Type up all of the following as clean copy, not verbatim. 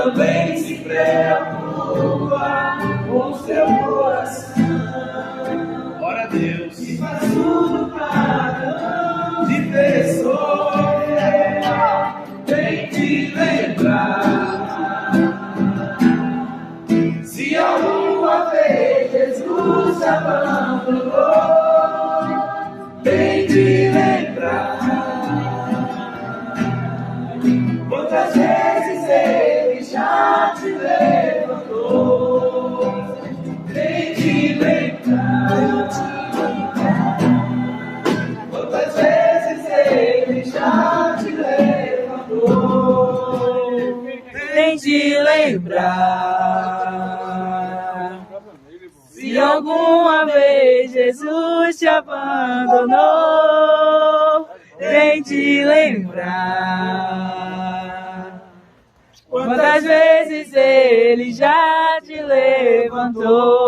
também se preocupa com seu coração. Glória a Deus. E faz tudo para te ver sofrer, vem te lembrar. Se alguma vez Jesus te abandonou, vem te lembrar. Quantas vezes Ele já te levantou, vem te lembrar. Quantas vezes Ele já te levantou, vem te lembrar. Se alguma vez Jesus te abandonou, vem te lembrar. Quantas vezes Ele já te levantou.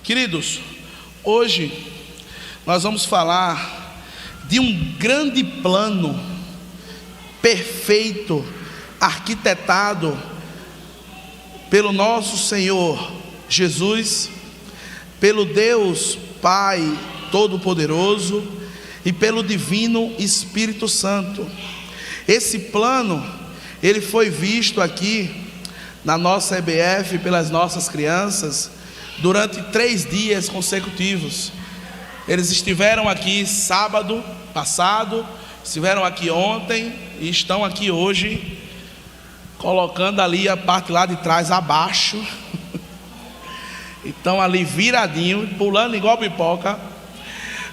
Queridos, hoje nós vamos falar de um grande plano perfeito, arquitetado pelo nosso Senhor Jesus, pelo Deus Pai Todo-Poderoso e pelo Divino Espírito Santo. Esse plano, ele foi visto aqui na nossa EBF pelas nossas crianças durante 3 dias consecutivos. Eles estiveram aqui sábado passado, estiveram aqui ontem e estão aqui hoje, colocando ali a parte lá de trás abaixo. Estão ali viradinho, pulando igual pipoca.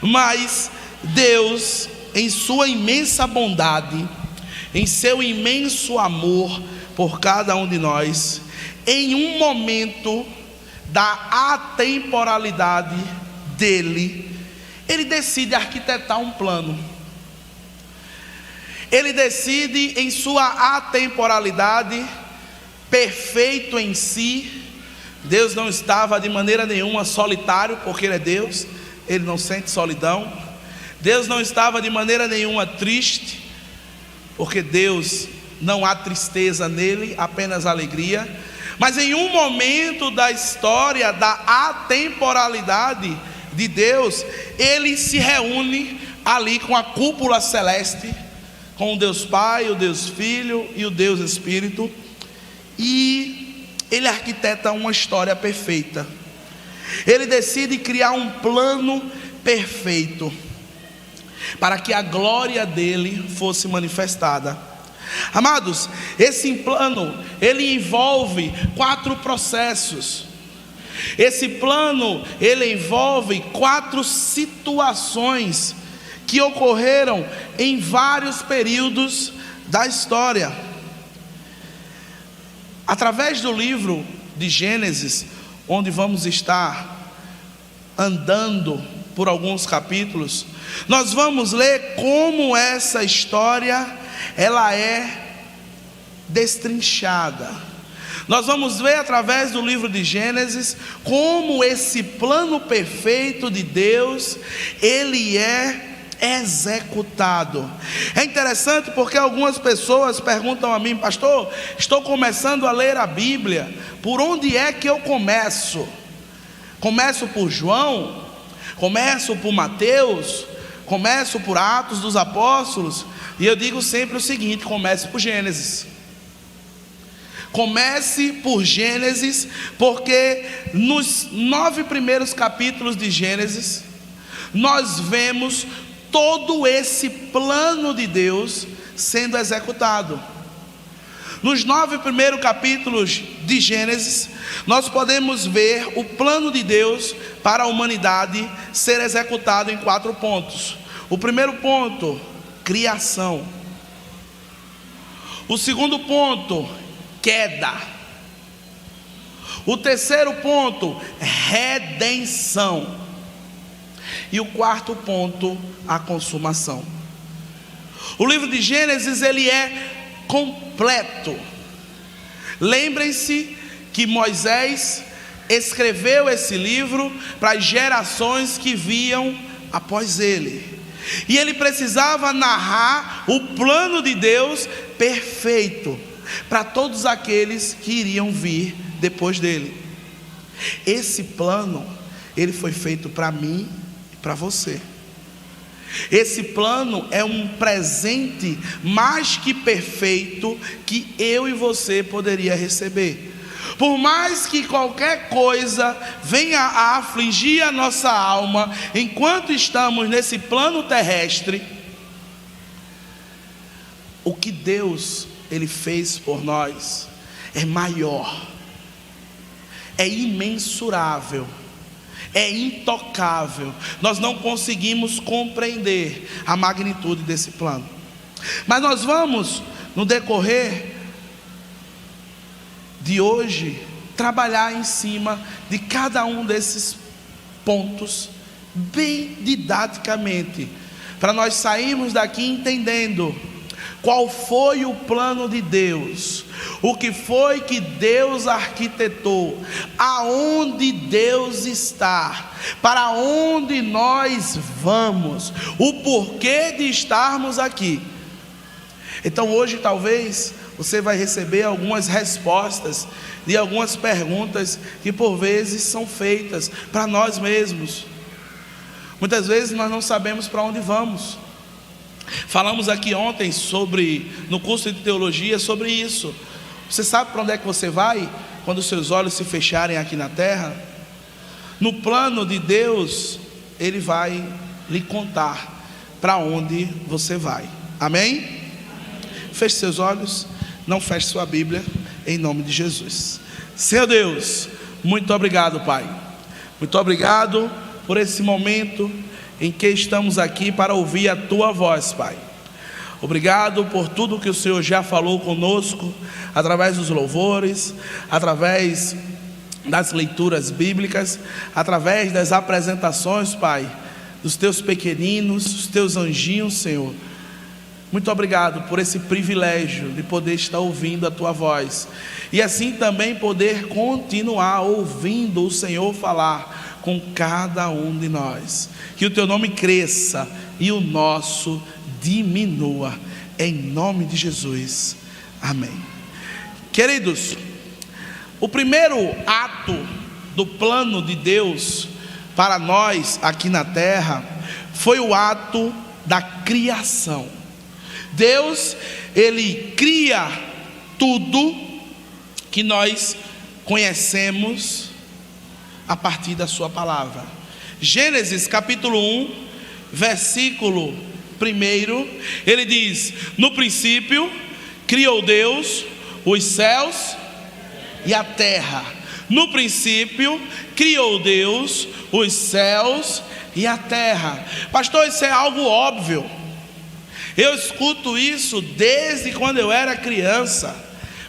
Mas Deus, em sua imensa bondade, em seu imenso amor por cada um de nós, em um momento da atemporalidade dele, ele decide arquitetar um plano. Ele decide, em sua atemporalidade, perfeito em si. Deus não estava de maneira nenhuma solitário, porque Ele é Deus, Ele não sente solidão. Deus não estava de maneira nenhuma triste, porque Deus não há tristeza nele, apenas alegria. Mas em um momento da história da atemporalidade de Deus, Ele se reúne ali com a cúpula celeste, com o Deus Pai, o Deus Filho e o Deus Espírito, e Ele arquiteta uma história perfeita. Ele decide criar um plano perfeito para que a glória dele fosse manifestada. Amados, esse plano, ele envolve 4 processos. Esse plano, ele envolve 4 situações que ocorreram em vários períodos da história. Através do livro de Gênesis, onde vamos estar andando por alguns capítulos, nós vamos ler como essa história ela é destrinchada. Nós vamos ver através do livro de Gênesis como esse plano perfeito de Deus, ele é executado. É interessante porque algumas pessoas perguntam a mim: pastor, estou começando a ler a Bíblia, por onde é que eu começo? Começo por João? Começo por Mateus? Começo por Atos dos Apóstolos? E eu digo sempre o seguinte: comece por Gênesis. Comece por Gênesis, porque nos 9 primeiros capítulos de Gênesis nós vemos todo esse plano de Deus sendo executado. Nos 9 primeiros capítulos de Gênesis, nós podemos ver o plano de Deus para a humanidade ser executado em 4 pontos. O primeiro ponto, criação. O segundo ponto, queda. O terceiro ponto, redenção. E o quarto ponto, a consumação. O livro de Gênesis, ele é completo. Lembrem-se que Moisés escreveu esse livro para as gerações que viam após ele. E ele precisava narrar o plano de Deus perfeito para todos aqueles que iriam vir depois dele. Esse plano, ele foi feito para mim e para você. Esse plano é um presente mais que perfeito que eu e você poderia receber. Por mais que qualquer coisa venha a afligir a nossa alma enquanto estamos nesse plano terrestre, o que Deus ele fez por nós é maior, é imensurável, é intocável. Nós não conseguimos compreender a magnitude desse plano. Mas nós vamos, no decorrer de hoje, trabalhar em cima de cada um desses pontos, bem didaticamente, para nós sairmos daqui entendendo qual foi o plano de Deus, o que foi que Deus arquitetou, aonde Deus está, para onde nós vamos, o porquê de estarmos aqui. Então hoje talvez você vai receber algumas respostas de algumas perguntas que por vezes são feitas para nós mesmos. Muitas vezes nós não sabemos para onde vamos. Falamos aqui ontem no curso de teologia sobre isso. Você sabe para onde é que você vai quando os seus olhos se fecharem aqui na terra? No plano de Deus, Ele vai lhe contar para onde você vai. Amém? Feche seus olhos, não feche sua Bíblia, em nome de Jesus. Senhor Deus, muito obrigado, Pai. Muito obrigado por esse momento em que estamos aqui para ouvir a Tua voz, Pai. Obrigado por tudo que o Senhor já falou conosco, através dos louvores, através das leituras bíblicas, através das apresentações, Pai, dos Teus pequeninos, dos Teus anjinhos, Senhor. Muito obrigado por esse privilégio de poder estar ouvindo a Tua voz e assim também poder continuar ouvindo o Senhor falar com cada um de nós. Que o Teu nome cresça e o nosso diminua, em nome de Jesus, amém. Queridos, o primeiro ato do plano de Deus para nós aqui na terra foi o ato da criação. Deus, Ele cria tudo que nós conhecemos a partir da sua palavra. Gênesis capítulo 1, versículo 1, ele diz: no princípio criou Deus os céus e a terra. No princípio criou Deus os céus e a terra. Pastor, isso é algo óbvio. Eu escuto isso desde quando eu era criança.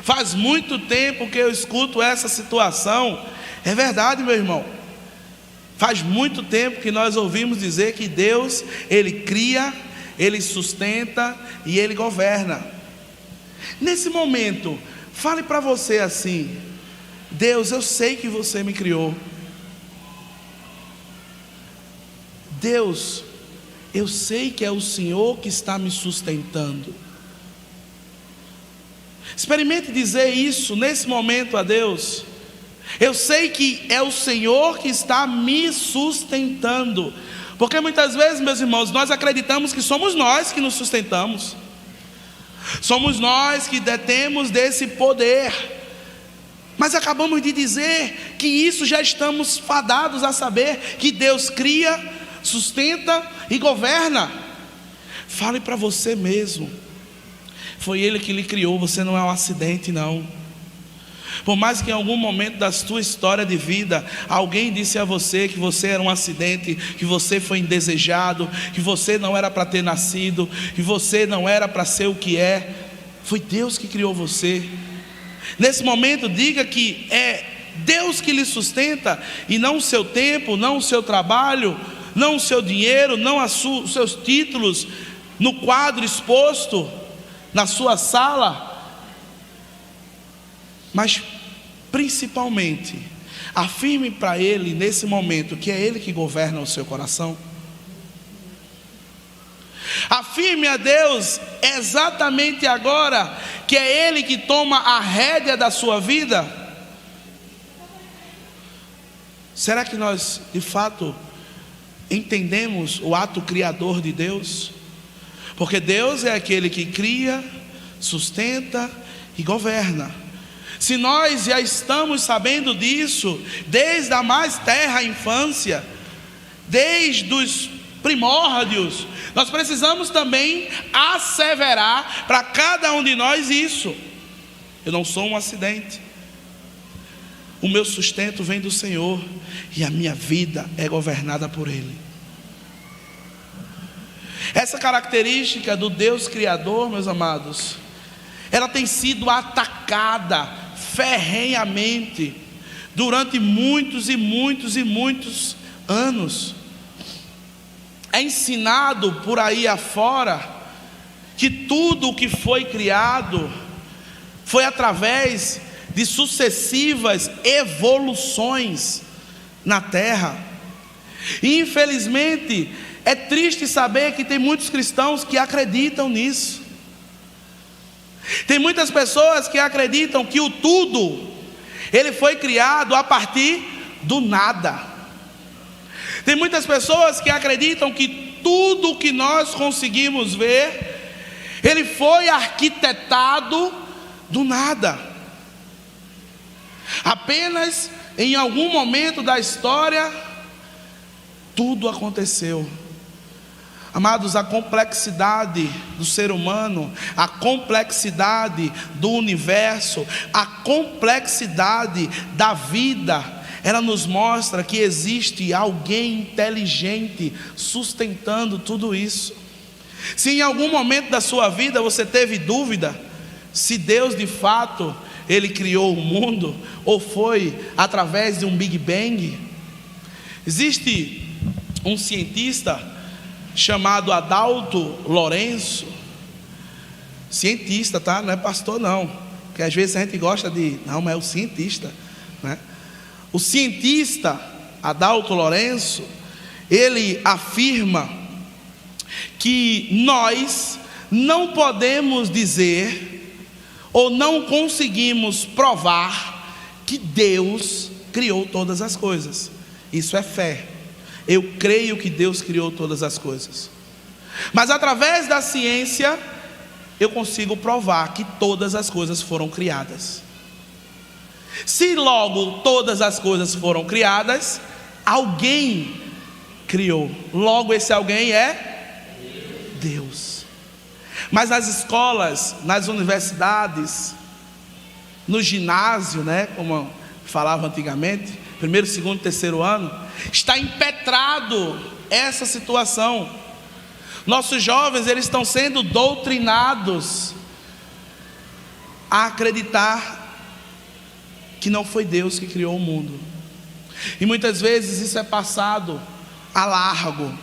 Faz muito tempo que eu escuto essa situação. É verdade, meu irmão. Faz muito tempo que nós ouvimos dizer que Deus, Ele cria, Ele sustenta e Ele governa. Nesse momento, Fale para você assim: Deus, eu sei que você me criou. Deus, eu sei que é o Senhor que está me sustentando. Experimente dizer isso nesse momento a Deus. Eu sei que é o Senhor que está me sustentando. Porque muitas vezes, meus irmãos, nós acreditamos que somos nós que nos sustentamos. Somos nós que detemos desse poder. Mas acabamos de dizer que isso já estamos fadados a saber, que Deus cria, sustenta e governa. Fale para você mesmo: foi Ele que lhe criou, você não é um acidente não. Por mais que em algum momento da sua história de vida alguém disse a você que você era um acidente, que você foi indesejado, que você não era para ter nascido, que você não era para ser o que é, foi Deus que criou você. Nesse momento diga que é Deus que lhe sustenta, e não o seu tempo, não o seu trabalho, não o seu dinheiro, não os seus títulos no quadro exposto na sua sala. Mas principalmente afirme para Ele nesse momento que é Ele que governa o seu coração. Afirme a Deus exatamente agora que é Ele que toma a rédea da sua vida. Será que nós de fato entendemos o ato criador de Deus? Porque Deus é aquele que cria, sustenta e governa. Se nós já estamos sabendo disso desde a mais terra infância, desde os primórdios, nós precisamos também asseverar para cada um de nós isso: eu não sou um acidente, o meu sustento vem do Senhor e a minha vida é governada por Ele. Essa característica do Deus Criador, meus amados, ela tem sido atacada ferrenhamente durante muitos e muitos e muitos anos. É ensinado por aí afora que tudo o que foi criado foi através de sucessivas evoluções na terra. E infelizmente é triste saber que tem muitos cristãos que acreditam nisso. Tem muitas pessoas que acreditam que o tudo, ele foi criado a partir do nada. Tem muitas pessoas que acreditam que tudo que nós conseguimos ver, ele foi arquitetado do nada. Apenas em algum momento da história, tudo aconteceu. Amados, a complexidade do ser humano, a complexidade do universo, a complexidade da vida, ela nos mostra que existe alguém inteligente sustentando tudo isso. Se em algum momento da sua vida você teve dúvida se Deus de fato Ele criou o mundo, ou foi através de um Big Bang, existe um cientista chamado Adalto Lourenço, cientista, tá? Não é pastor não, porque às vezes a gente gosta de, não, mas é o cientista, né? O cientista Adalto Lourenço, ele afirma que nós não podemos dizer, ou não conseguimos provar que Deus criou todas as coisas. Isso é fé. Eu creio que Deus criou todas as coisas, mas através da ciência eu consigo provar que todas as coisas foram criadas. Se logo todas as coisas foram criadas, alguém criou. Logo esse alguém é Deus. Mas nas escolas, nas universidades, no ginásio, né, como falava antigamente, primeiro, segundo, terceiro ano, está impetrado essa situação. Nossos jovens, eles estão sendo doutrinados a acreditar que não foi Deus que criou o mundo. E muitas vezes isso é passado a largo.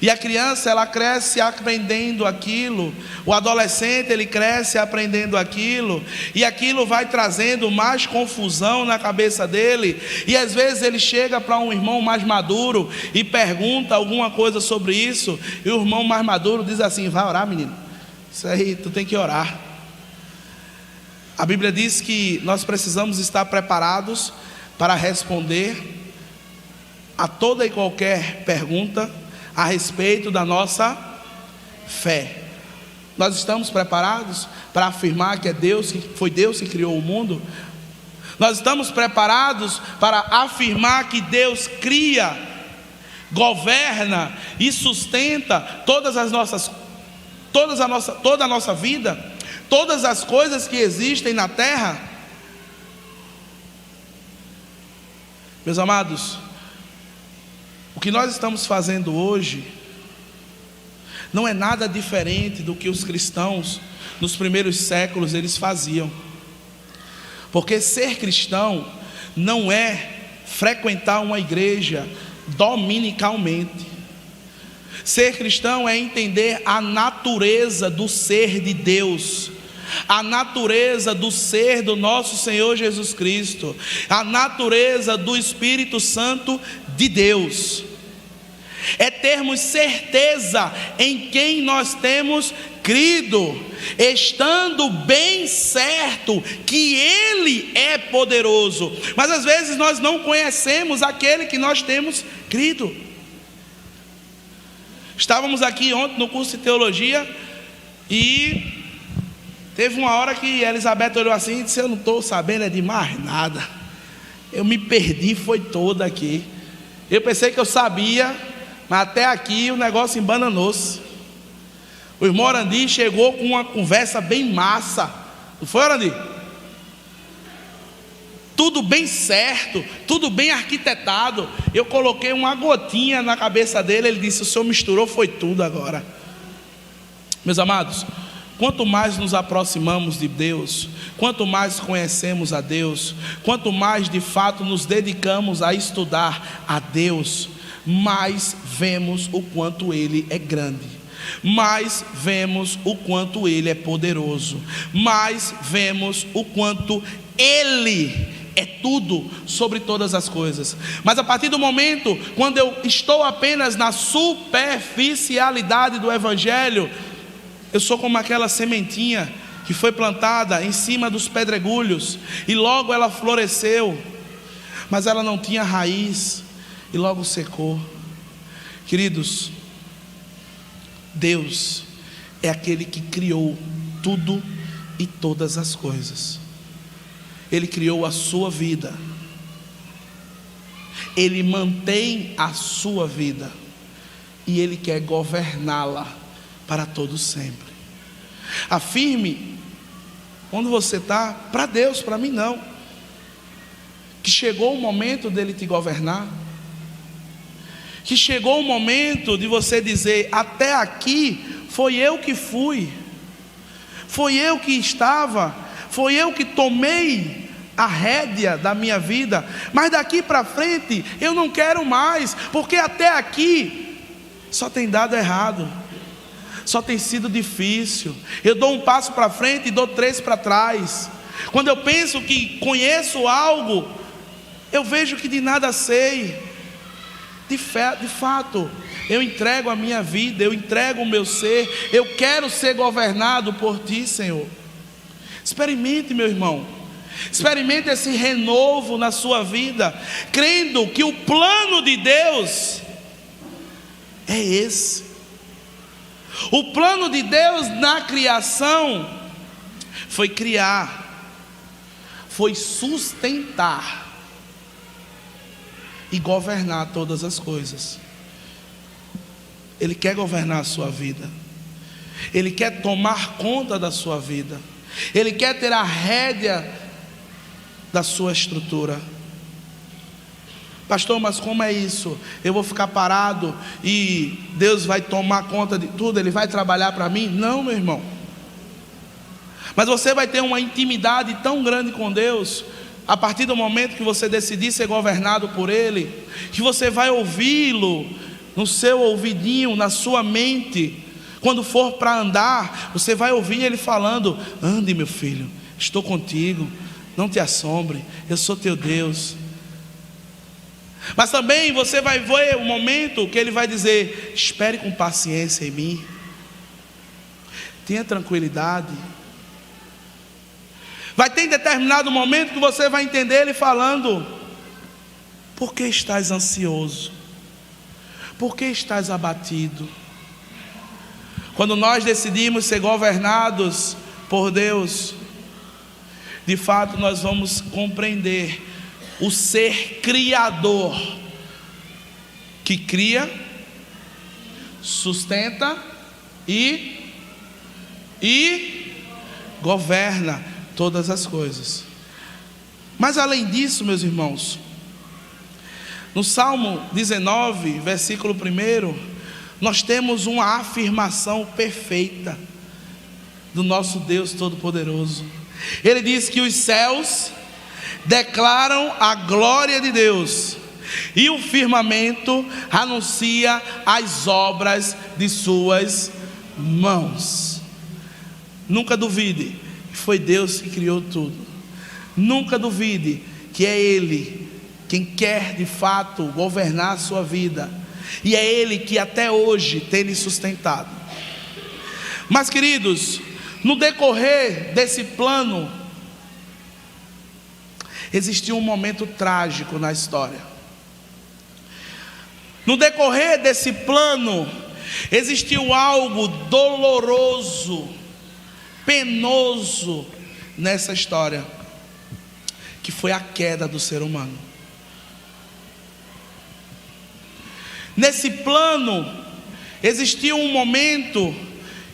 E a criança, ela cresce aprendendo aquilo. O adolescente, ele cresce aprendendo aquilo. E aquilo vai trazendo mais confusão na cabeça dele. E às vezes ele chega para um irmão mais maduro e pergunta alguma coisa sobre isso. E o irmão mais maduro diz assim: vai orar, menino. Isso aí, tu tem que orar. A Bíblia diz que nós precisamos estar preparados para responder a toda e qualquer pergunta a respeito da nossa fé. Nós estamos preparados para afirmar que foi Deus que criou o mundo? Nós estamos preparados para afirmar que Deus cria, governa e sustenta toda a nossa vida, todas as coisas que existem na terra? Meus amados, o que nós estamos fazendo hoje não é nada diferente do que os cristãos nos primeiros séculos eles faziam. Porque ser cristão não é frequentar uma igreja dominicalmente. Ser cristão é entender a natureza do ser de Deus, a natureza do ser do nosso Senhor Jesus Cristo, a natureza do Espírito Santo de Deus. É termos certeza em quem nós temos crido, estando bem certo que Ele é poderoso. Mas às vezes nós não conhecemos aquele que nós temos crido. Estávamos aqui ontem no curso de teologia e teve uma hora que Elizabeth olhou assim e disse: eu não estou sabendo de mais nada, eu me perdi, foi toda aqui. Eu pensei que eu sabia, mas até aqui o negócio embananou-se. O irmão Orandi chegou com uma conversa bem massa, não foi, Orandi? Tudo bem certo, tudo bem arquitetado. Eu coloquei uma gotinha na cabeça dele, ele disse: o senhor misturou, foi tudo agora. Meus amados, quanto mais nos aproximamos de Deus, quanto mais conhecemos a Deus, quanto mais de fato nos dedicamos a estudar a Deus, mais vemos o quanto Ele é grande, mais vemos o quanto Ele é poderoso, mais vemos o quanto Ele é tudo sobre todas as coisas. Mas a partir do momento quando eu estou apenas na superficialidade do Evangelho, eu sou como aquela sementinha que foi plantada em cima dos pedregulhos e logo ela floresceu, mas ela não tinha raiz e logo secou. Queridos, Deus é aquele que criou tudo e todas as coisas. Ele criou a sua vida, Ele mantém a sua vida e Ele quer governá-la para todo sempre. Afirme onde você está, para Deus, para mim não, que chegou o momento dele te governar, que chegou o momento de você dizer: até aqui foi eu que fui, foi eu que estava, foi eu que tomei a rédea da minha vida, mas daqui para frente eu não quero mais, porque até aqui só tem dado errado, só tem sido difícil. Eu dou um passo para frente e dou 3 para trás. Quando eu penso que conheço algo, eu vejo que de nada sei. De fato, eu entrego a minha vida, eu entrego o meu ser, eu quero ser governado por Ti, Senhor. Experimente, meu irmão, experimente esse renovo na sua vida, crendo que o plano de Deus é esse. O plano de Deus na criação foi criar, foi sustentar e governar todas as coisas. Ele quer governar a sua vida, Ele quer tomar conta da sua vida, Ele quer ter a rédea da sua estrutura. Pastor, mas como é isso? Eu vou ficar parado e Deus vai tomar conta de tudo, Ele vai trabalhar para mim? Não, meu irmão. Mas você vai ter uma intimidade tão grande com Deus, a partir do momento que você decidir ser governado por Ele, que você vai ouvi-lo no seu ouvidinho, na sua mente, quando for para andar, você vai ouvir Ele falando: ande, meu filho, estou contigo, não te assombre, eu sou teu Deus. Mas também você vai ver o momento que Ele vai dizer: espere com paciência em mim, tenha tranquilidade. Vai ter determinado momento que você vai entender Ele falando: por que estás ansioso? Por que estás abatido? Quando nós decidimos ser governados por Deus, de fato nós vamos compreender o ser criador, que cria, sustenta e governa todas as coisas. Mas além disso, meus irmãos, no Salmo 19, versículo 1, nós temos uma afirmação perfeita do nosso Deus Todo-Poderoso. Ele diz que os céus declaram a glória de Deus, e o firmamento anuncia as obras de suas mãos. Nunca duvide que foi Deus que criou tudo. Nunca duvide que é Ele quem quer de fato governar a sua vida, e é Ele que até hoje tem lhe sustentado. Mas, queridos, no decorrer desse plano, existiu um momento trágico na história. No decorrer desse plano, existiu algo doloroso, penoso nessa história, que foi a queda do ser humano. Nesse plano, existiu um momento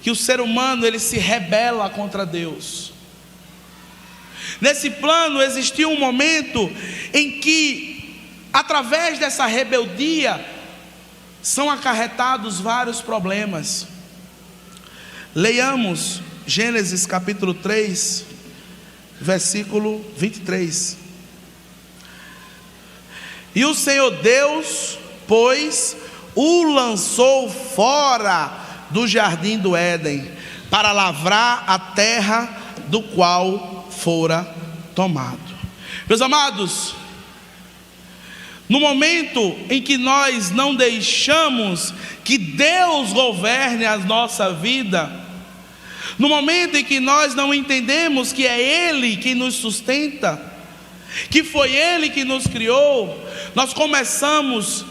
que o ser humano ele se rebela contra Deus. Nesse plano existiu um momento em que, através dessa rebeldia, são acarretados vários problemas. Leiamos Gênesis capítulo 3, versículo 23. E o Senhor Deus, pois, o lançou fora do jardim do Éden, para lavrar a terra do qual fora tomado. Meus amados, no momento em que nós não deixamos que Deus governe a nossa vida, no momento em que nós não entendemos que é Ele que nos sustenta, que foi Ele que nos criou, nós começamos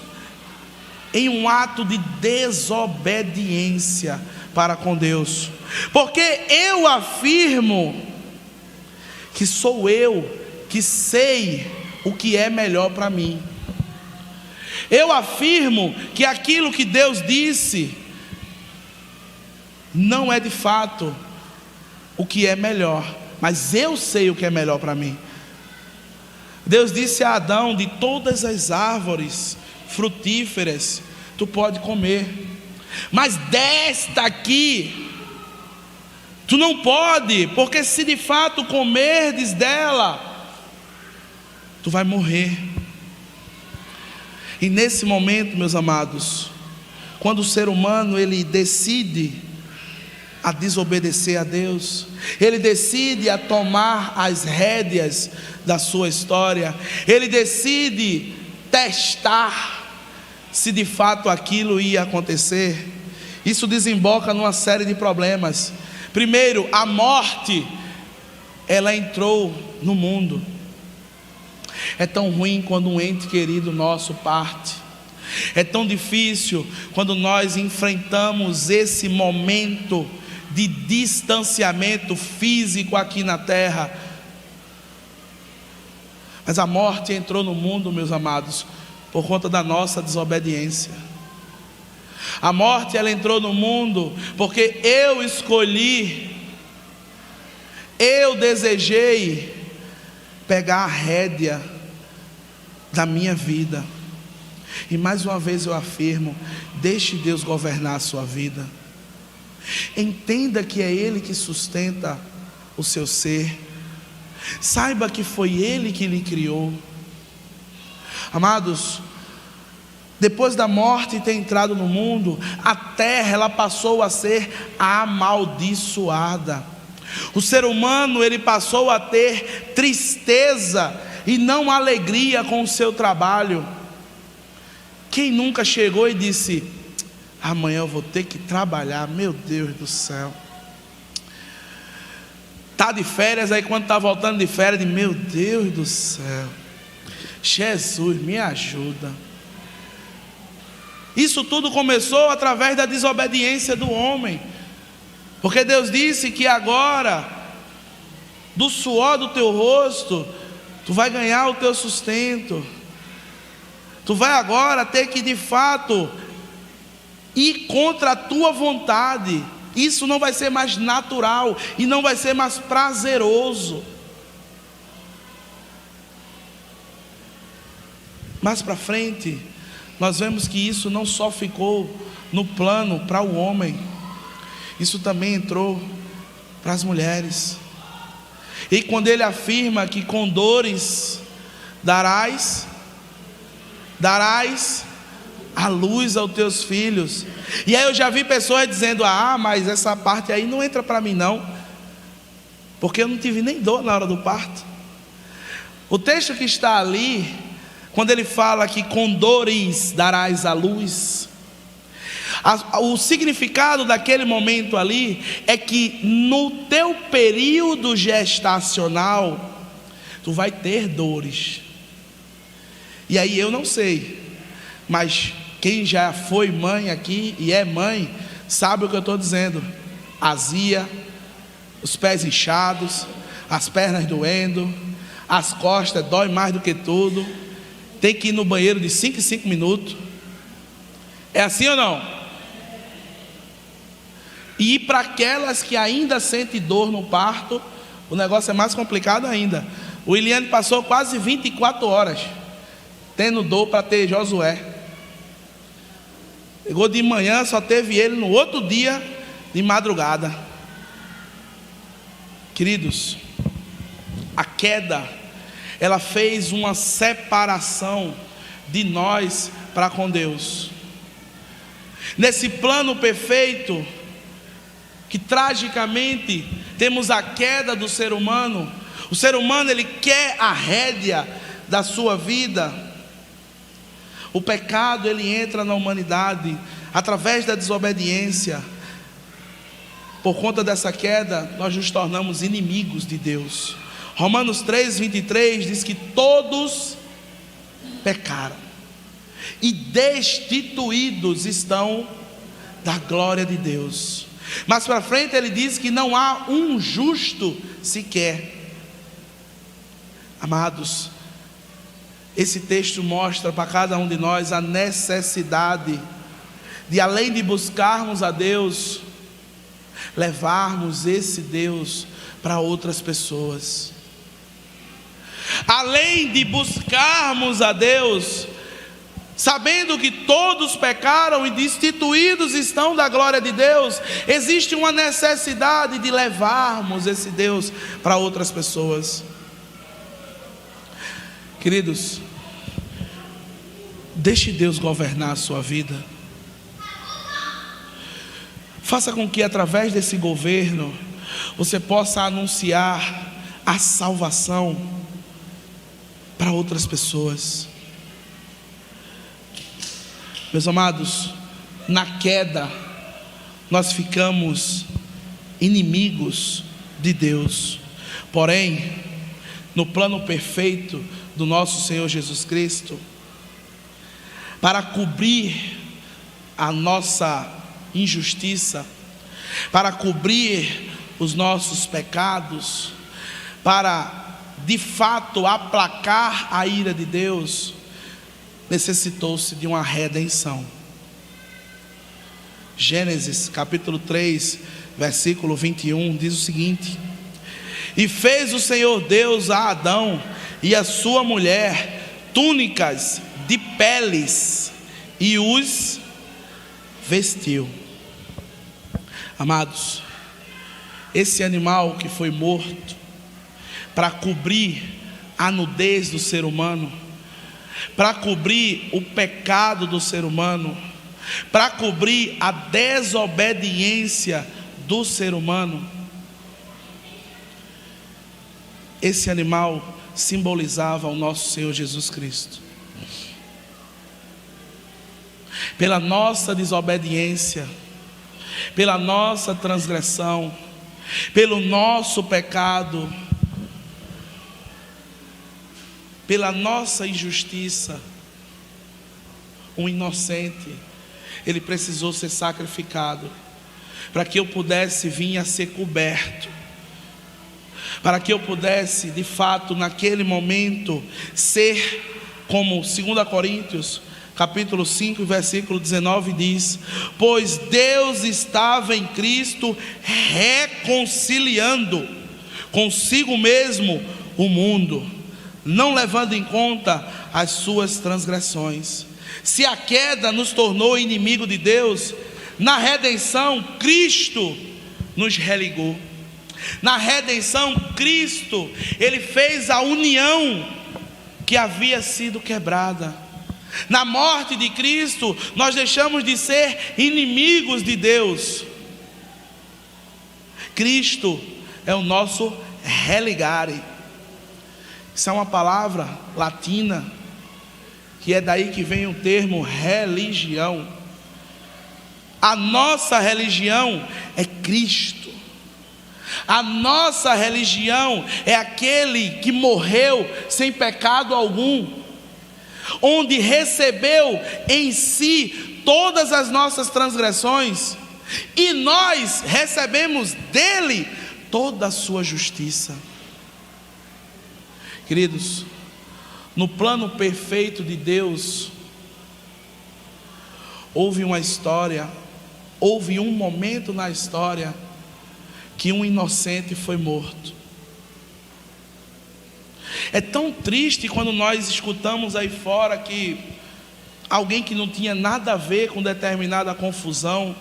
em um ato de desobediência para com Deus. Porque eu afirmo que sou eu que sei o que é melhor para mim. Eu afirmo que aquilo que Deus disse não é de fato o que é melhor, mas eu sei o que é melhor para mim. Deus disse a Adão: de todas as árvores frutíferas tu pode comer, mas desta aqui tu não pode, porque se de fato comerdes dela, tu vai morrer. E nesse momento, meus amados, quando o ser humano ele decide a desobedecer a Deus, ele decide a tomar as rédeas da sua história, ele decide testar se de fato aquilo ia acontecer. Isso desemboca numa série de problemas. Primeiro, a morte, ela entrou no mundo. É tão ruim quando um ente querido nosso parte. É tão difícil quando nós enfrentamos esse momento de distanciamento físico aqui na terra. Mas a morte entrou no mundo, meus amados, por conta da nossa desobediência. A morte ela entrou no mundo porque eu escolhi, eu desejei pegar a rédea da minha vida. E mais uma vez eu afirmo: deixe Deus governar a sua vida. Entenda que é Ele que sustenta o seu ser. Saiba que foi Ele que lhe criou. Amados, depois da morte ter entrado no mundo, a terra ela passou a ser amaldiçoada. O ser humano ele passou a ter tristeza e não alegria com o seu trabalho. Quem nunca chegou e disse: amanhã eu vou ter que trabalhar, meu Deus do céu. Está de férias, aí quando está voltando de férias, diz: meu Deus do céu, Jesus me ajuda. Isso tudo começou através da desobediência do homem, porque Deus disse que agora, do suor do teu rosto, tu vai ganhar o teu sustento. Tu vai agora ter que de fato ir contra a tua vontade. Isso não vai ser mais natural e não vai ser mais prazeroso. Mais para frente, nós vemos que isso não só ficou no plano para o homem, isso também entrou para as mulheres. E quando ele afirma que com dores darás a luz aos teus filhos. E aí eu já vi pessoas dizendo: mas essa parte aí não entra para mim não, porque eu não tive nem dor na hora do parto. O texto que está ali, quando ele fala que com dores darás a luz, o significado daquele momento ali é que no teu período gestacional tu vai ter dores. E aí eu não sei, mas quem já foi mãe aqui e é mãe sabe o que eu estou dizendo: azia, os pés inchados, as pernas doendo, as costas dói mais do que tudo, tem que ir no banheiro de 5 em 5 minutos. É assim ou não? E para aquelas que ainda sentem dor no parto, o negócio é mais complicado ainda. O Eliane passou quase 24 horas tendo dor para ter Josué. Chegou de manhã, só teve ele no outro dia de madrugada. Queridos, a queda, ela fez uma separação de nós para com Deus. Nesse plano perfeito, que tragicamente temos a queda do ser humano. O ser humano ele quer a rédea da sua vida. O pecado ele entra na humanidade através da desobediência. Por conta dessa queda, nós nos tornamos inimigos de Deus. Romanos 3:23 diz que todos pecaram e destituídos estão da glória de Deus. Mas para frente ele diz que não há um justo sequer. Amados, esse texto mostra para cada um de nós a necessidade de, além de buscarmos a Deus, levarmos esse Deus para outras pessoas. Além de buscarmos a Deus, sabendo que todos pecaram e destituídos estão da glória de Deus, existe uma necessidade de levarmos esse Deus para outras pessoas. Queridos, deixe Deus governar a sua vida. Faça com que através desse governo você possa anunciar a salvação para outras pessoas. Meus amados, na queda nós ficamos inimigos de Deus. Porém, no plano perfeito do nosso Senhor Jesus Cristo, para cobrir a nossa injustiça, para cobrir os nossos pecados, para de fato aplacar a ira de Deus, necessitou-se de uma redenção. Gênesis capítulo 3, versículo 21 diz o seguinte: e fez o Senhor Deus a Adão e a sua mulher túnicas de peles e os vestiu. Amados, esse animal que foi morto para cobrir a nudez do ser humano para cobrir o pecado do ser humano, para cobrir a desobediência do ser humano. Esse animal simbolizava o nosso Senhor Jesus Cristo. Pela nossa desobediência, pela nossa transgressão, pelo nosso pecado, pela nossa injustiça, um inocente, ele precisou ser sacrificado, para que eu pudesse vir a ser coberto, para que eu pudesse, de fato, naquele momento, ser como 2 Coríntios, capítulo 5, versículo 19 diz: pois Deus estava em Cristo reconciliando consigo mesmo o mundo, não levando em conta as suas transgressões. Se a queda nos tornou inimigo de Deus, na redenção Cristo nos religou. Na redenção Cristo, Ele fez a união que havia sido quebrada. Na morte de Cristo, nós deixamos de ser inimigos de Deus. Cristo é o nosso religare. Isso é uma palavra latina, que é daí que vem o termo religião. A nossa religião é Cristo. A nossa religião é aquele que morreu sem pecado algum, onde recebeu em si todas as nossas transgressões, e nós recebemos dele toda a sua justiça. Queridos, no plano perfeito de Deus, houve uma história, houve um momento na história que um inocente foi morto. É tão triste quando nós escutamos aí fora que alguém que não tinha nada a ver com determinada confusão,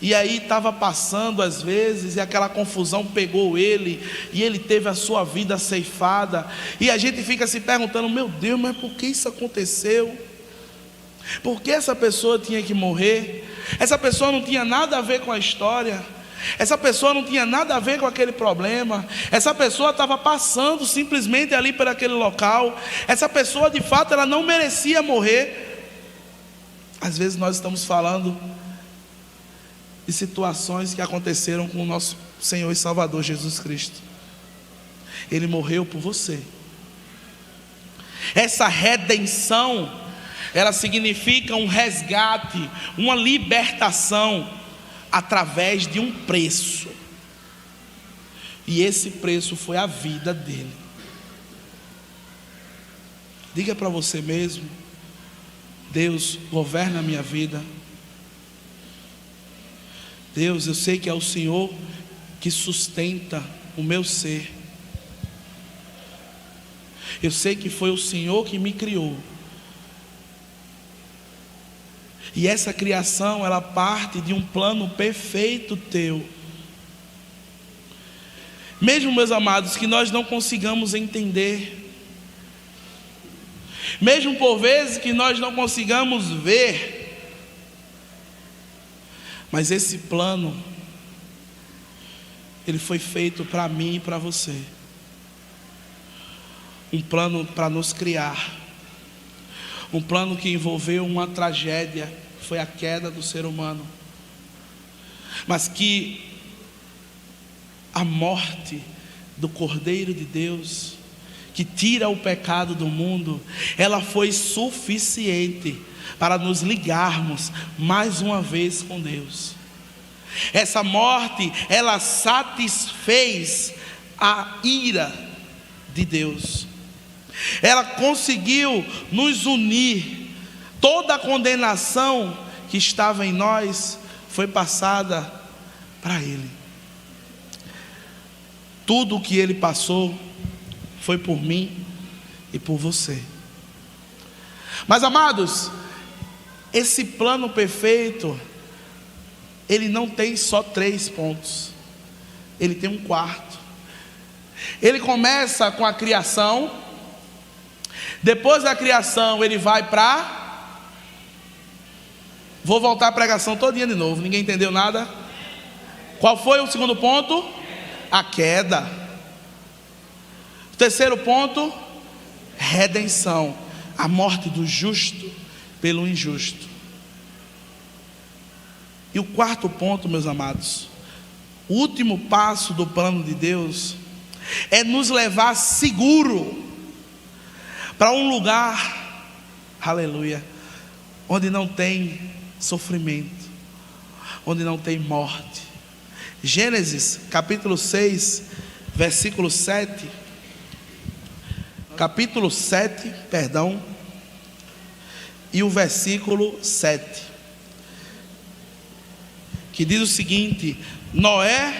e aí estava passando às vezes, e aquela confusão pegou ele, e ele teve a sua vida ceifada, e a gente fica se perguntando: meu Deus, mas por que isso aconteceu? Por que essa pessoa tinha que morrer? Essa pessoa não tinha nada a ver com a história, essa pessoa não tinha nada a ver com aquele problema, essa pessoa estava passando simplesmente ali por aquele local, essa pessoa de fato ela não merecia morrer. Às vezes nós estamos falando de situações que aconteceram com o nosso Senhor e Salvador Jesus Cristo. Ele morreu por você. Essa redenção, ela significa um resgate, uma libertação através de um preço. E esse preço foi a vida dele. Diga para você mesmo: Deus, governa a minha vida. Deus, eu sei que é o Senhor que sustenta o meu ser. Eu sei que foi o Senhor que me criou. E essa criação, ela parte de um plano perfeito teu. Mesmo, meus amados, que nós não consigamos entender, mesmo por vezes que nós não consigamos ver, mas esse plano, ele foi feito para mim e para você. Um plano para nos criar. Um plano que envolveu uma tragédia, foi a queda do ser humano. Mas que a morte do Cordeiro de Deus, que tira o pecado do mundo, ela foi suficiente para nos ligarmos mais uma vez com Deus. Essa morte, ela satisfez a ira de Deus. Ela conseguiu nos unir. Toda a condenação que estava em nós foi passada para Ele. Tudo o que Ele passou foi por mim e por você. Mas, amados, esse plano perfeito, ele não tem só 3 pontos, ele tem um quarto. Ele começa com a criação, Depois da criação, ele vai para... Vou voltar a pregação todinha de novo. Ninguém entendeu nada? Qual foi o segundo ponto? A queda. O terceiro ponto, redenção. A morte do justo pelo injusto. E o quarto ponto, meus amados, o último passo do plano de Deus é nos levar seguro para um lugar, aleluia, onde não tem sofrimento, onde não tem morte. Gênesis capítulo 6, versículo 7. Capítulo 7, perdão, e o versículo 7, que diz o seguinte: Noé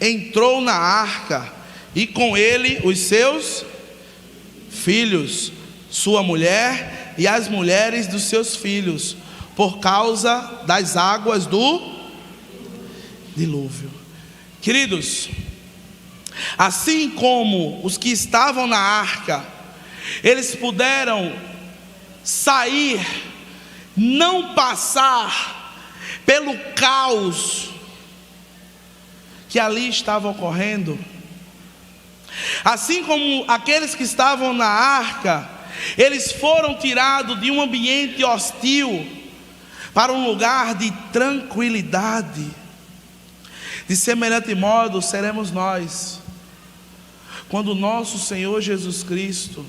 entrou na arca, e com ele os seus filhos, sua mulher e as mulheres dos seus filhos, por causa das águas do dilúvio. Queridos, assim como os que estavam na arca, eles puderam sair, não passar pelo caos que ali estava ocorrendo, assim como aqueles que estavam na arca, eles foram tirados de um ambiente hostil para um lugar de tranquilidade. De semelhante modo seremos nós, quando o nosso Senhor Jesus Cristo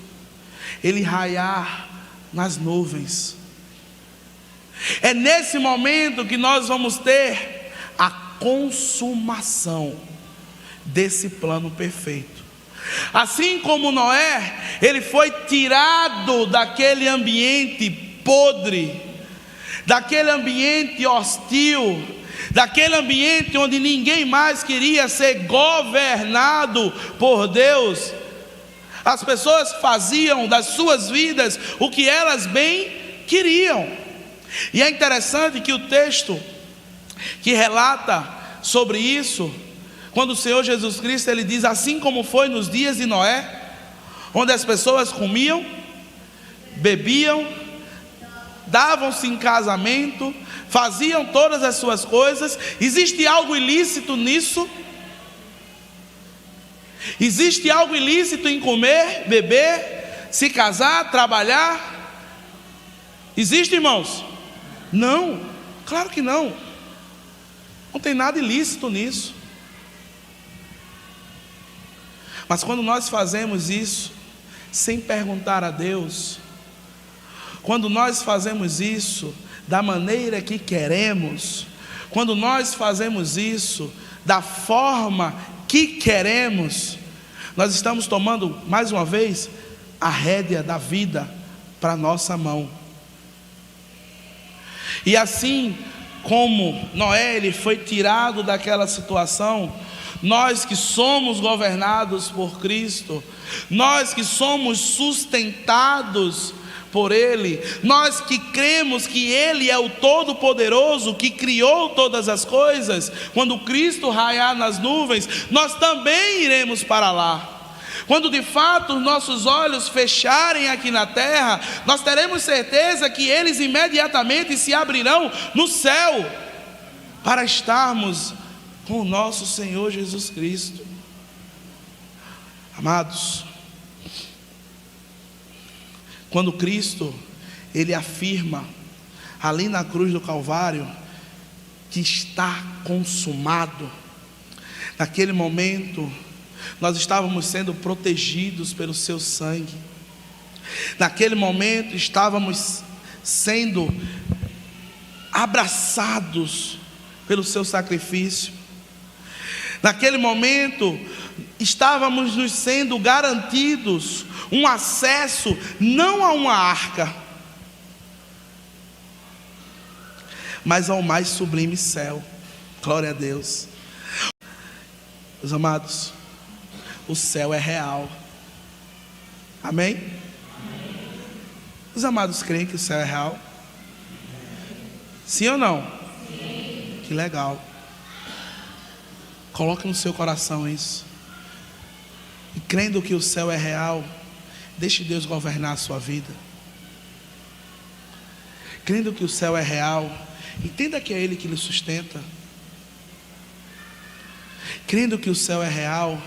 Ele raiar nas nuvens. É nesse momento que nós vamos ter a consumação desse plano perfeito. Assim como Noé, ele foi tirado daquele ambiente podre, daquele ambiente hostil, daquele ambiente onde ninguém mais queria ser governado por Deus. As pessoas faziam das suas vidas o que elas bem queriam. E é interessante que o texto que relata sobre isso, quando o Senhor Jesus Cristo ele diz: assim como foi nos dias de Noé, onde as pessoas comiam, bebiam, davam-se em casamento, faziam todas as suas coisas. Existe algo ilícito nisso? Existe algo ilícito em comer, beber, se casar, trabalhar? Existe, irmãos? Não, claro que não. Não tem nada ilícito nisso. Mas quando nós fazemos isso sem perguntar a Deus, quando nós fazemos isso da maneira que queremos, quando nós fazemos isso da forma que queremos, nós estamos tomando mais uma vez a rédea da vida para a nossa mão. E assim como Noé ele foi tirado daquela situação, nós que somos governados por Cristo, nós que somos sustentados por Ele, nós que cremos que Ele é o Todo-Poderoso, que criou todas as coisas, quando Cristo raiar nas nuvens, nós também iremos para lá. Quando de fato os nossos olhos fecharem aqui na terra, nós teremos certeza que eles imediatamente se abrirão no céu, para estarmos com o nosso Senhor Jesus Cristo. Amados, quando Cristo ele afirma ali na cruz do Calvário que está consumado, naquele momento nós estávamos sendo protegidos pelo seu sangue. Naquele momento estávamos sendo abraçados pelo seu sacrifício. Naquele momento estávamos nos sendo garantidos um acesso não a uma arca, mas ao mais sublime céu. Glória a Deus. Meus amados, o céu é real. Amém? Os amados creem que o céu é real? Sim ou não? Sim. Que legal. Coloque no seu coração isso. E crendo que o céu é real, Deixe Deus governar a sua vida. Crendo que o céu é real, entenda que é Ele que lhe sustenta. Crendo que o céu é real,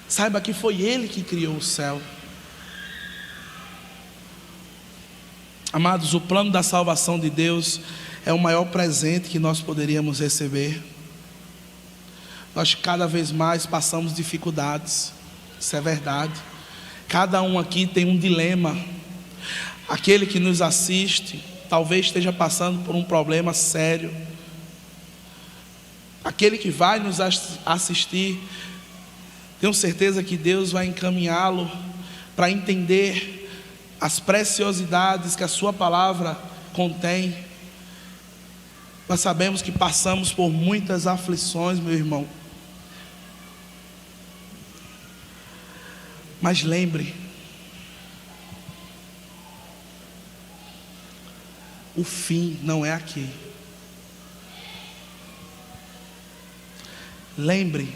saiba que foi Ele que criou o céu. Amados, o plano da salvação de Deus é o maior presente que nós poderíamos receber. Nós cada vez mais passamos dificuldades, isso é verdade. Cada um aqui tem um dilema. Aquele que nos assiste talvez esteja passando por um problema sério. Aquele que vai nos assistir, tenho certeza que Deus vai encaminhá-lo para entender as preciosidades que a sua palavra contém. Nós sabemos que passamos por muitas aflições, meu irmão. Mas lembre, o fim não é aqui. Lembre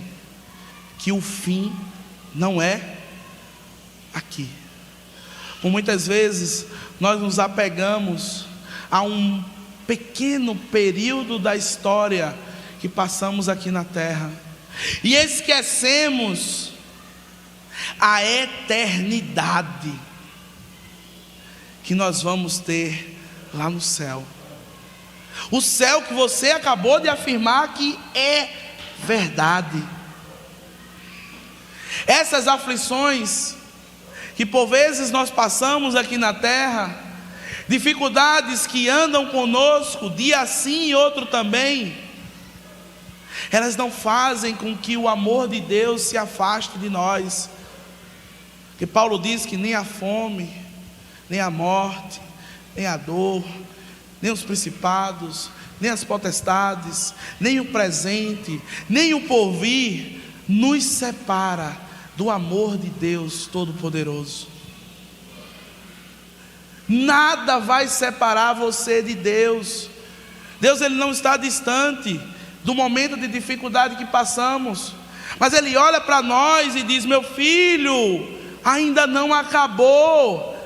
que o fim não é aqui. Por muitas vezes nós nos apegamos a um pequeno período da história que passamos aqui na terra e esquecemos a eternidade que nós vamos ter lá no céu. O céu que você acabou de afirmar que é verdade. Essas aflições que por vezes nós passamos aqui na terra, dificuldades que andam conosco, dia sim e outro também, elas não fazem com que o amor de Deus se afaste de nós. Porque Paulo diz que nem a fome, nem a morte, nem a dor, nem os principados, nem as potestades, nem o presente, nem o porvir nos separa do amor de Deus Todo-Poderoso. Nada vai separar você de Deus. Deus, Ele não está distante do momento de dificuldade que passamos, mas Ele olha para nós e diz: meu filho, ainda não acabou.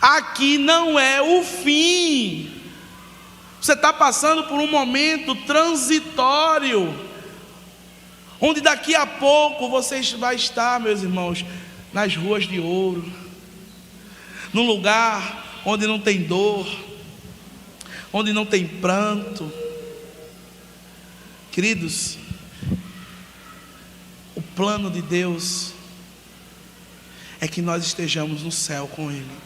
Aqui não é o fim. Você está passando por um momento transitório, onde daqui a pouco você vai estar, meus irmãos, nas ruas de ouro, num lugar onde não tem dor, onde não tem pranto. Queridos, o plano de Deus é que nós estejamos no céu com Ele.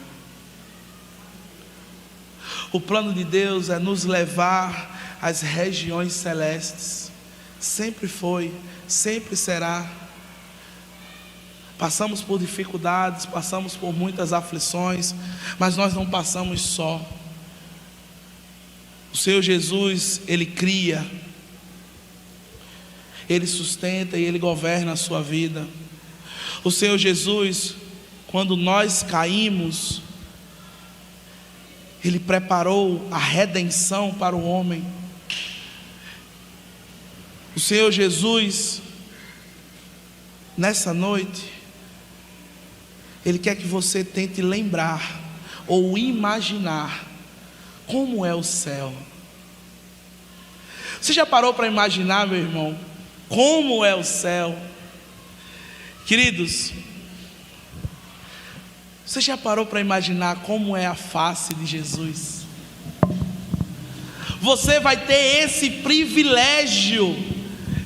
O plano de Deus é nos levar às regiões celestes. Sempre foi, sempre será. Passamos por dificuldades, passamos por muitas aflições, mas nós não passamos só. O Senhor Jesus, Ele cria, Ele sustenta e Ele governa a sua vida. O Senhor Jesus, quando nós caímos, Ele preparou a redenção para o homem. O Senhor Jesus, nessa noite, Ele quer que você tente lembrar ou imaginar como é o céu. Você já parou para imaginar, meu irmão, como é o céu? Queridos, você já parou para imaginar como é a face de Jesus? Você vai ter esse privilégio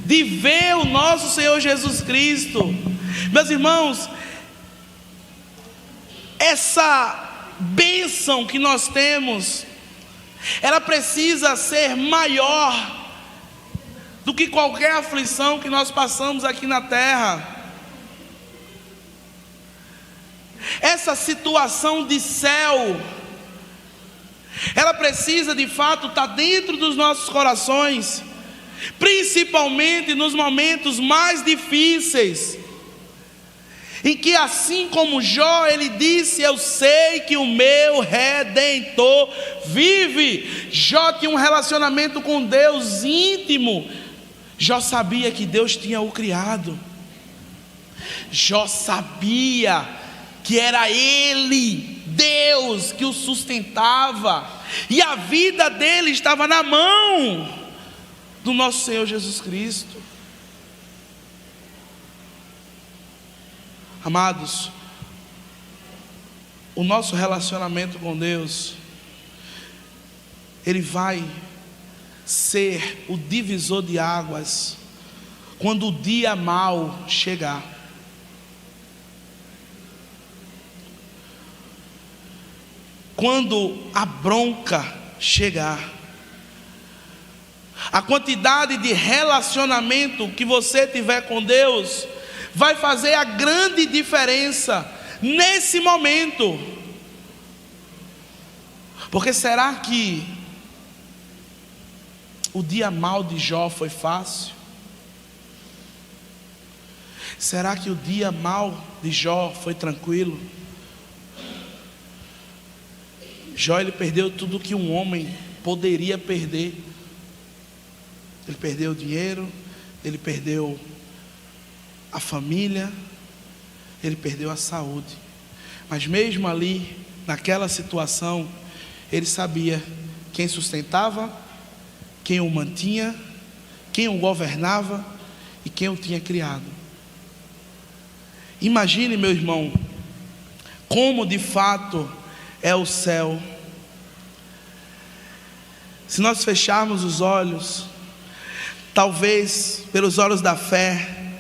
de ver o nosso Senhor Jesus Cristo. Meus irmãos, essa bênção que nós temos, ela precisa ser maior do que qualquer aflição que nós passamos aqui na terra. Essa situação de céu, ela precisa de fato estar dentro dos nossos corações, principalmente nos momentos mais difíceis, em que, assim como Jó, ele disse: eu sei que o meu Redentor vive. Jó tinha um relacionamento com Deus íntimo. Jó sabia que Deus tinha o criado. Jó sabia que era Ele, Deus, que o sustentava, e a vida dele estava na mão do nosso Senhor Jesus Cristo. Amados, o nosso relacionamento com Deus, ele vai ser o divisor de águas quando o dia mau chegar. Quando a bronca chegar, a quantidade de relacionamento que você tiver com Deus vai fazer a grande diferença nesse momento. Porque será que o dia mau de Jó foi fácil? Será que o dia mau de Jó foi tranquilo? Jó, ele perdeu tudo que um homem poderia perder. Ele perdeu o dinheiro, ele perdeu a família, ele perdeu a saúde. Mas mesmo ali, naquela situação, ele sabia quem sustentava, quem o mantinha, quem o governava e quem o tinha criado. Imagine, meu irmão, como de fato é o céu. Se nós fecharmos os olhos, talvez pelos olhos da fé,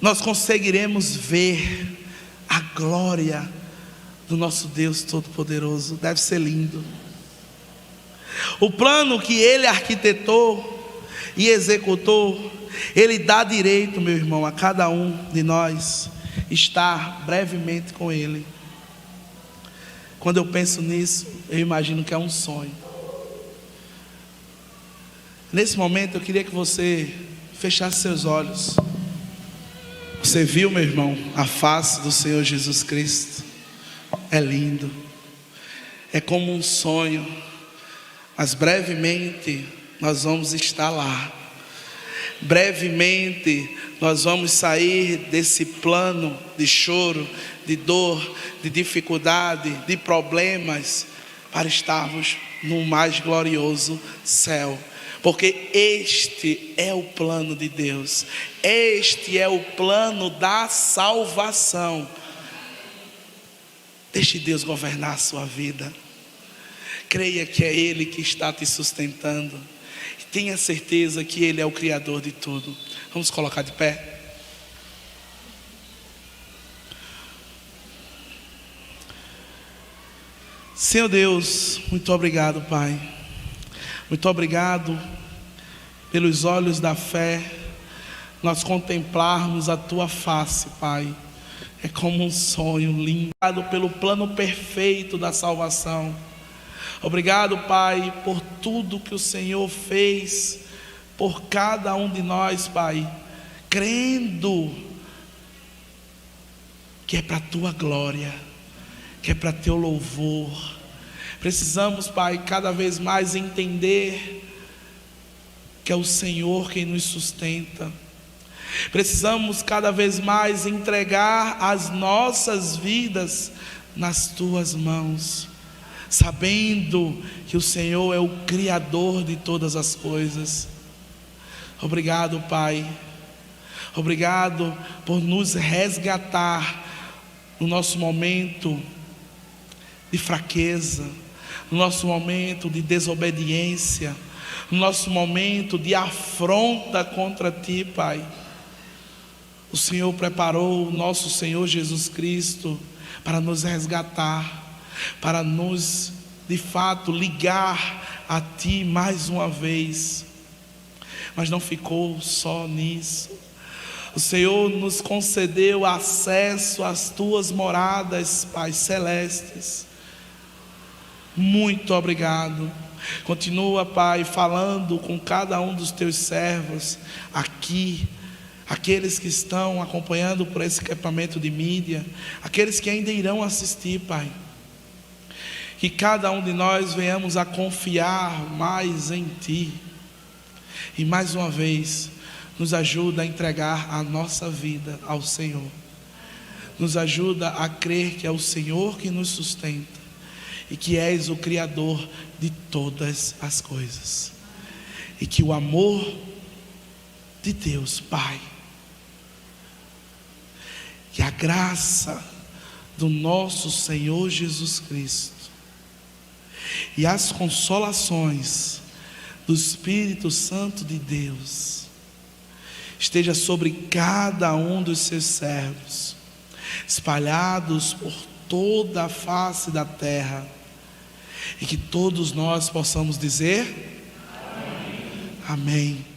nós conseguiremos ver a glória do nosso Deus Todo-Poderoso. Deve ser lindo. O plano que Ele arquitetou e executou, Ele dá direito, meu irmão, a cada um de nós estar brevemente com Ele. Quando eu penso nisso, eu imagino que é um sonho. Nesse momento eu queria que você fechasse seus olhos. Você viu, meu irmão, a face do Senhor Jesus Cristo? É lindo, é como um sonho, mas brevemente nós vamos estar lá. Brevemente nós vamos sair desse plano de choro, de dor, de dificuldade, de problemas, para estarmos no mais glorioso céu. Porque este é o plano de Deus, este é o plano da salvação. Deixe Deus governar a sua vida. Creia que é Ele que está te sustentando. Tenha certeza que Ele é o Criador de tudo. Vamos colocar de pé. Senhor Deus, muito obrigado, Pai. Muito obrigado pelos olhos da fé, nós contemplarmos a Tua face, Pai. É como um sonho lindo. Obrigado pelo plano perfeito da salvação. Obrigado, Pai, por tudo que o Senhor fez por cada um de nós, Pai, crendo que é para a Tua glória, que é para Teu louvor. Precisamos, Pai, cada vez mais entender que é o Senhor quem nos sustenta. Precisamos cada vez mais entregar as nossas vidas nas Tuas mãos, sabendo que o Senhor é o Criador de todas as coisas. Obrigado, Pai. Obrigado por nos resgatar no nosso momento de fraqueza, no nosso momento de desobediência, no nosso momento de afronta contra Ti, Pai. O Senhor preparou o nosso Senhor Jesus Cristo para nos resgatar, para nos, de fato, ligar a Ti mais uma vez. Mas não ficou só nisso. O Senhor nos concedeu acesso às Tuas moradas, Pai, celestes. Muito obrigado. Continua, Pai, falando com cada um dos Teus servos aqui, aqueles que estão acompanhando por esse equipamento de mídia, aqueles que ainda irão assistir, Pai. Que cada um de nós venhamos a confiar mais em Ti. E mais uma vez, nos ajuda a entregar a nossa vida ao Senhor. nos ajuda a crer que é o Senhor que nos sustenta e que és o Criador de todas as coisas, e que o amor de Deus Pai, que a graça do nosso Senhor Jesus Cristo e as consolações do Espírito Santo de Deus esteja sobre cada um dos seus servos, espalhados por toda a face da terra, e que todos nós possamos dizer amém. Amém.